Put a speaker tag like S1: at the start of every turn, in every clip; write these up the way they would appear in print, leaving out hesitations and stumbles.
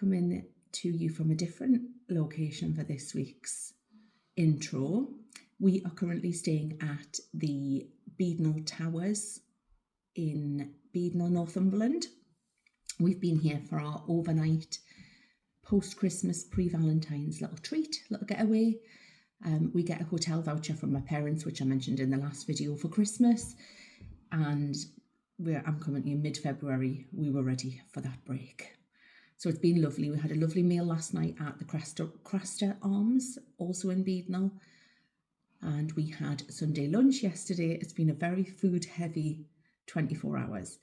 S1: coming to you from a different location for this week's intro. We are currently staying at the Beadnell Towers in Beadnell, Northumberland. We've been here for our overnight post-Christmas, pre-Valentine's little treat, little getaway. We get a hotel voucher from my parents, which I mentioned in the last video, for Christmas. And I'm currently in mid-February. We were ready for that break. So it's been lovely. We had a lovely meal last night at the Craster Arms, also in Beadnell. And we had Sunday lunch yesterday. It's been a very food-heavy 24 hours.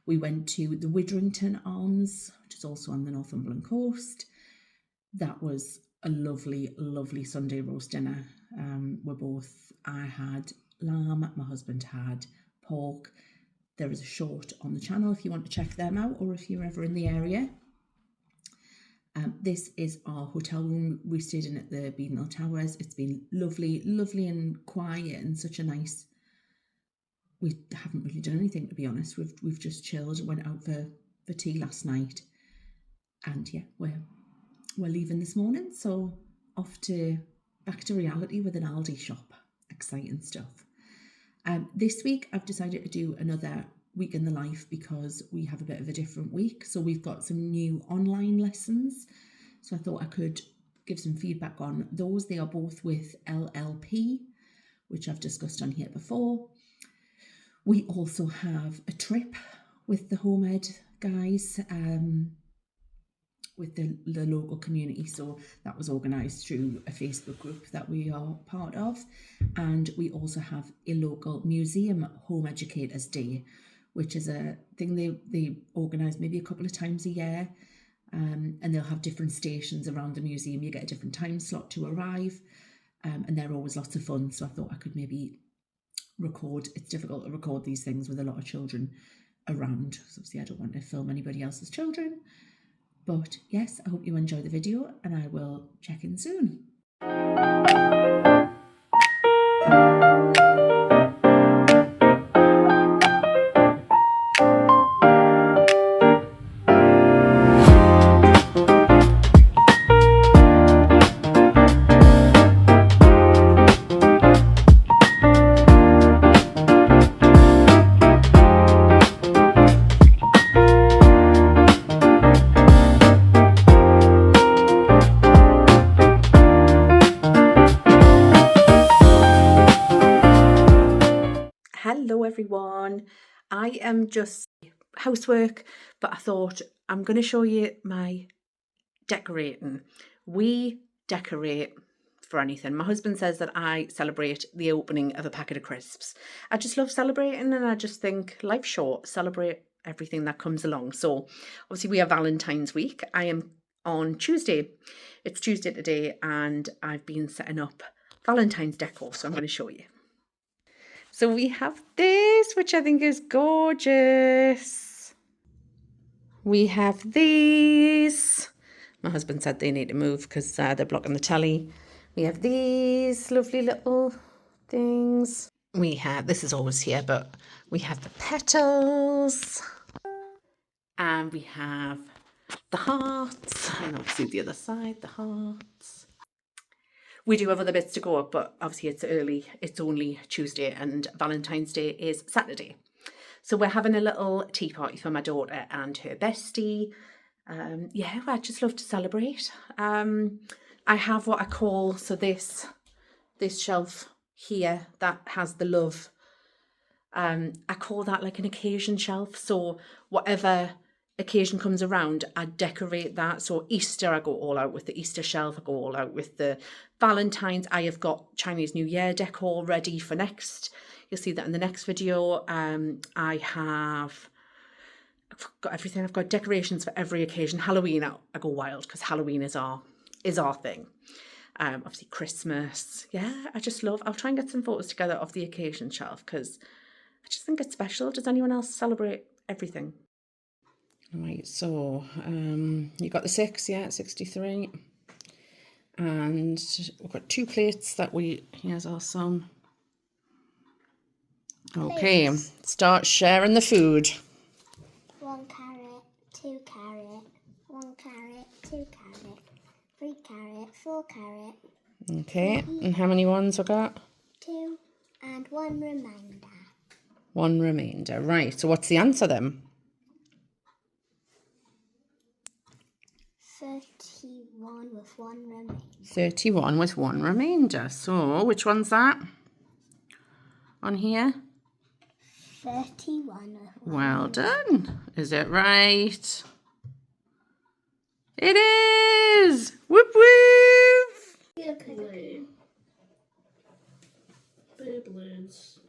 S1: We went to the Widrington Arms, which is also on the Northumberland coast. That was a lovely, lovely Sunday roast dinner. I had lamb, my husband had pork. There is a short on the channel if you want to check them out, or if you're ever in the area. This is our hotel room we stayed in at the Beadnell Towers. It's been lovely, lovely and quiet, and such a nice. We haven't really done anything, to be honest. We've just chilled, went out for tea last night, and yeah, we're leaving this morning, so back to reality with an Aldi shop. Exciting stuff. This week I've decided to do another week in the life because we have a bit of a different week. So we've got some new online lessons. So I thought I could give some feedback on those. They are both with LLP, which I've discussed on here before. We also have a trip with the Home Ed guys, with the local community. So that was organised through a Facebook group that we are part of. And we also have a local museum Home Educators Day, which is a thing they organise maybe a couple of times a year. And they'll have different stations around the museum. You get a different time slot to arrive. And they're always lots of fun. So I thought I could maybe record. It's difficult to record these things with a lot of children around. So obviously I don't want to film anybody else's children. But yes, I hope you enjoy the video, and I will check in soon. Hello everyone, I am just housework, but I thought I'm going to show you my decorating. We decorate for anything. My husband says that I celebrate the opening of a packet of crisps. I just love celebrating, and I just think life's short, celebrate everything that comes along. So obviously we have Valentine's week. I am on Tuesday. It's Tuesday today, and I've been setting up Valentine's decor, so I'm going to show you. So we have this, which I think is gorgeous. We have these. My husband said they need to move because they're blocking the telly. We have these lovely little things. We have, this is always here, but we have the petals. And we have the hearts. And obviously the other side, the hearts. We do have other bits to go up, but obviously it's early. It's only Tuesday and Valentine's Day is Saturday. So we're having a little tea party for my daughter and her bestie. Yeah, I just love to celebrate. I have what I call, so this shelf here that has the love. I call that like an occasion shelf. So whatever occasion comes around, I decorate that. So Easter, I go all out with the Easter shelf. I go all out with the Valentine's. I have got Chinese New Year decor ready for next. You'll see that in the next video. I've got everything. I've got decorations for every occasion. Halloween, I go wild because Halloween is our thing. Obviously Christmas. Yeah, I just love. I'll try and get some photos together of the occasion shelf because I just think it's special. Does anyone else celebrate everything? Right, so you got the 6, yeah, 63. And we've got 2 plates that here's our sum. Okay, start sharing the food.
S2: 1 carrot, 2 carrot, 1 carrot, 2 carrot, 3 carrot, 4 carrot.
S1: Okay, and how many ones I got?
S2: 2 and 1 remainder.
S1: 1 remainder. Right, so what's the answer then?
S2: 31 with 1 remainder.
S1: 31 with 1 remainder. So which one's that on here?
S2: 31 with 1
S1: Well done. Is it right? It is! Whoop whoop!
S3: Beyblade. Beyblades.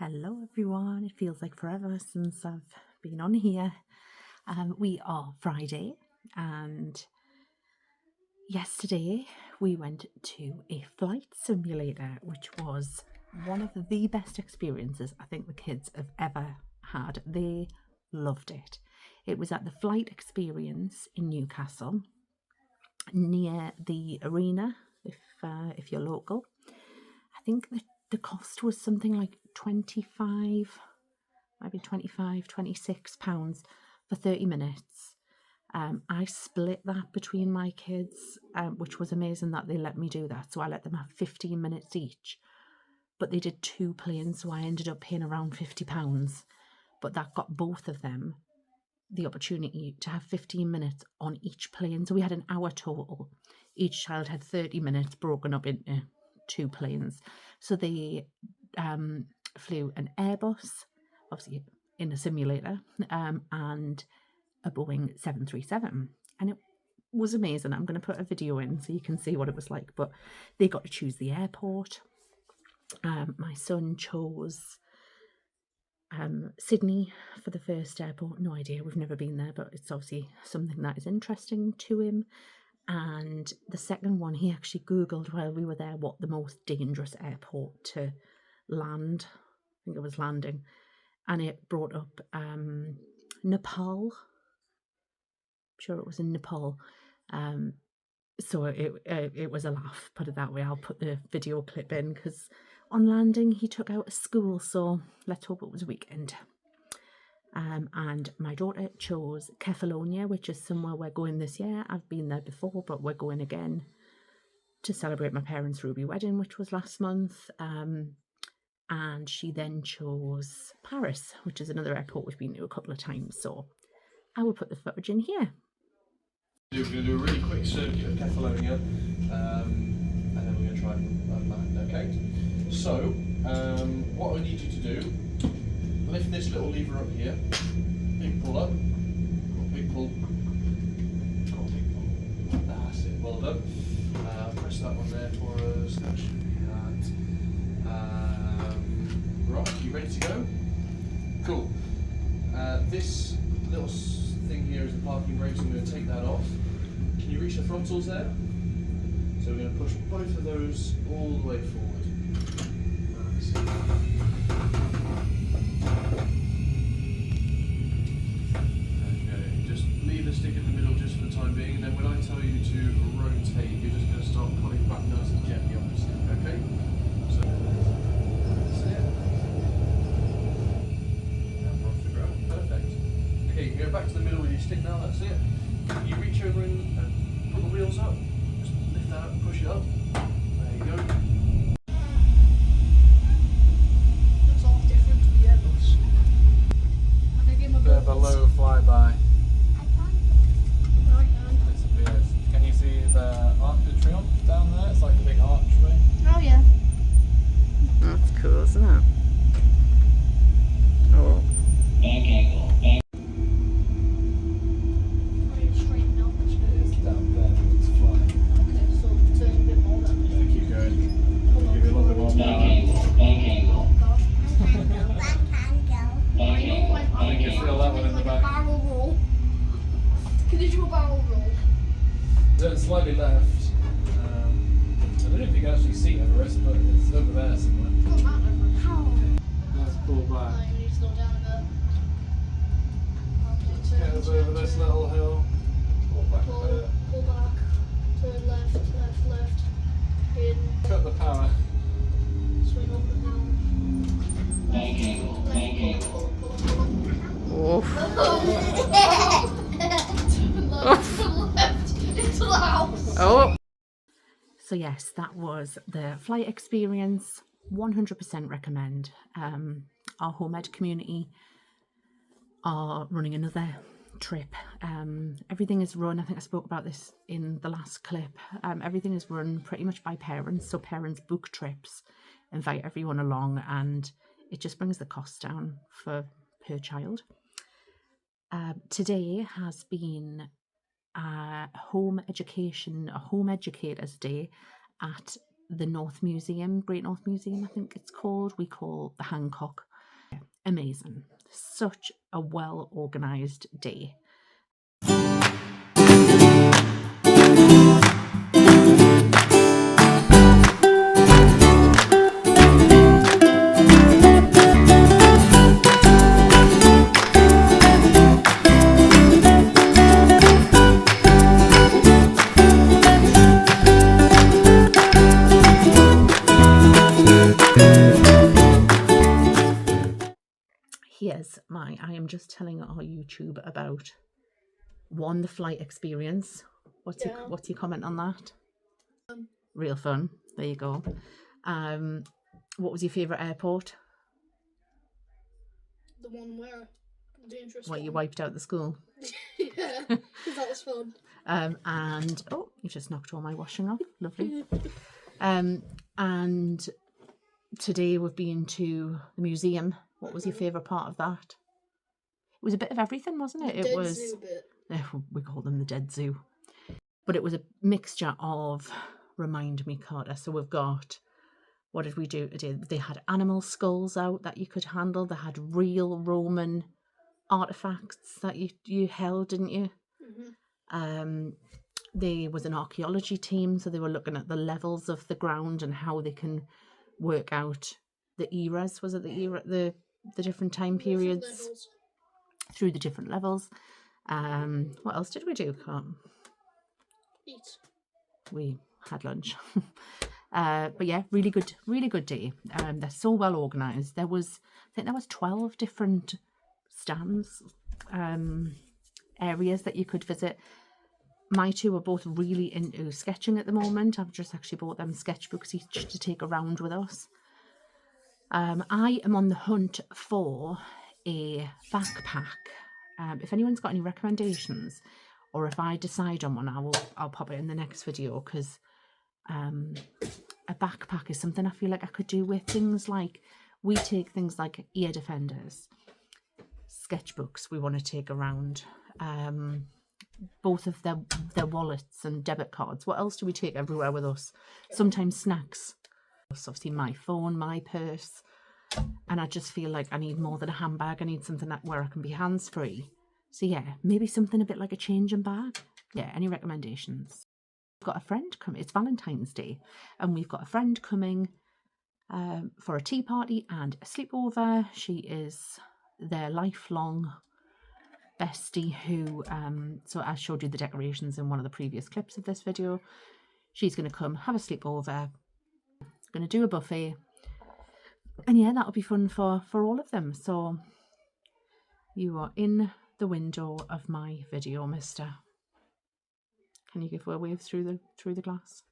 S1: Hello everyone. It feels like forever since I've been on here. We are Friday and yesterday we went to a flight simulator, which was one of the best experiences I think the kids have ever had. They loved it. It was at the Flight Experience in Newcastle, near the arena, if you're local. I think the cost was something like 25, maybe 25, 26 pounds for 30 minutes. I split that between my kids, which was amazing that they let me do that. So I let them have 15 minutes each, but they did 2 planes, so I ended up paying around £50. But that got both of them the opportunity to have 15 minutes on each plane. So we had an hour total. Each child had 30 minutes broken up into 2 planes. So they flew an Airbus, obviously in a simulator, and a Boeing 737. And it was amazing. I'm going to put a video in so you can see what it was like. But they got to choose the airport. My son chose Sydney for the first airport. No idea, we've never been there, but it's obviously something that is interesting to him. And the second one, he actually googled while we were there what the most dangerous airport to land, I think it was landing, and it brought up Nepal. I'm sure it was in Nepal. So it was a laugh, put it that way. I'll put the video clip in because on landing he took out a school, so let's hope it was a weekend. And my daughter chose Kefalonia, which is somewhere we're going this year. I've been there before, but we're going again to celebrate my parents' ruby wedding, which was last month. And she then chose Paris, which is another airport we've been to a couple of times. So I will put the footage in here.
S3: We're going to do a really quick circuit of Kefalonia, and then we're going to try and land, okay? So, what I need you to do, lift this little lever up here, big pull up, big pull, that's it, well done. Press that one there for us, that should be that. Right, you ready to go? Cool. This little thing here is the parking brake, so I'm going to take that off. Can you reach the frontals there? So we're going to push both of those all the way forward. Okay, just leave the stick in the middle just for the time being, and then when I tell you to rotate, you're just going to start pulling back nice and gently on the stick, okay? So, that's it. And off the ground, perfect. Okay, you can go back to the middle with your stick now, that's it. You reach over and put the wheels up, just lift that up and push it up. There you go. Looks all different to the Airbus. Bit of a low flyby.
S4: Disappears. Can you see the Arc de Triomphe down there? It's like a big archway.
S2: Oh yeah.
S1: That's cool, isn't it? Oh.
S4: It's down there, but it's flying.
S2: Okay, so turn a bit more then.
S4: Yeah, keep going. Give it a little bit more power. I can feel that one in the back.
S2: Barrel roll. Can you do a barrel roll?
S4: Turn slightly left. I don't know if you can actually see Everest, but it's over there somewhere.
S2: Doesn't matter. How?
S4: Let's pull back.
S2: You need to slow down a bit.
S4: Get us over this little hill. Pull back a bit.
S2: Pull back. Turn left, left, left. In.
S4: Cut the power.
S2: Swing up and down. Left. Pull, pull, pull, pull.
S1: Oh! So yes, that was the flight experience. 100% recommend. Our home ed community are running another trip. Everything is run, I think I spoke about this in the last clip, everything is run pretty much by parents, so parents book trips, invite everyone along, and it just brings the cost down for per child. Today has been a home educators day at the North Museum, Great North Museum I think it's called. We call the Hancock. Amazing, such a well organised day. Here's I am just telling our YouTube about one, the flight experience. What's your comment on that? Real fun. There you go. What was your favourite airport?
S2: The one where the dangerous
S1: What,
S2: one.
S1: you wiped out the school?
S2: Yeah, that was fun.
S1: And oh, you just knocked all my washing off. Lovely. And today we've been to the museum. What was your favourite part of that? It was a bit of everything, wasn't it?
S2: The dead zoo bit.
S1: We call them the dead zoo. But it was a mixture of, remind me, Carter. So we've got, what did we do today? They had animal skulls out that you could handle. They had real Roman artifacts that you held, didn't you? Mm-hmm. There was an archaeology team, so they were looking at the levels of the ground and how they can work out the eras. Was it the different time periods through the different levels? What else did we do?
S2: Eat.
S1: We had lunch. But yeah, really good day. They're so well organised. I think there was 12 different stands, areas that you could visit. My two are both really into sketching at the moment. I've just actually bought them sketchbooks each to take around with us. I am on the hunt for a backpack. If anyone's got any recommendations, or if I decide on one, I'll pop it in the next video, because a backpack is something I feel like I could do with things like, we take things like ear defenders, sketchbooks we want to take around, both of their wallets and debit cards. What else do we take everywhere with us? Sometimes snacks. Obviously my phone, my purse, and I just feel like I need more than a handbag. I need something where I can be hands-free. So yeah, maybe something a bit like a changing bag. Yeah, any recommendations? We've got a friend coming. It's Valentine's Day, and we've got a friend coming for a tea party and a sleepover. She is their lifelong bestie who, so I showed you the decorations in one of the previous clips of this video. She's going to come have a sleepover, going to do a buffet, and yeah, that'll be fun for all of them. So you are in the window of my video, mister. Can you give her a wave through the glass?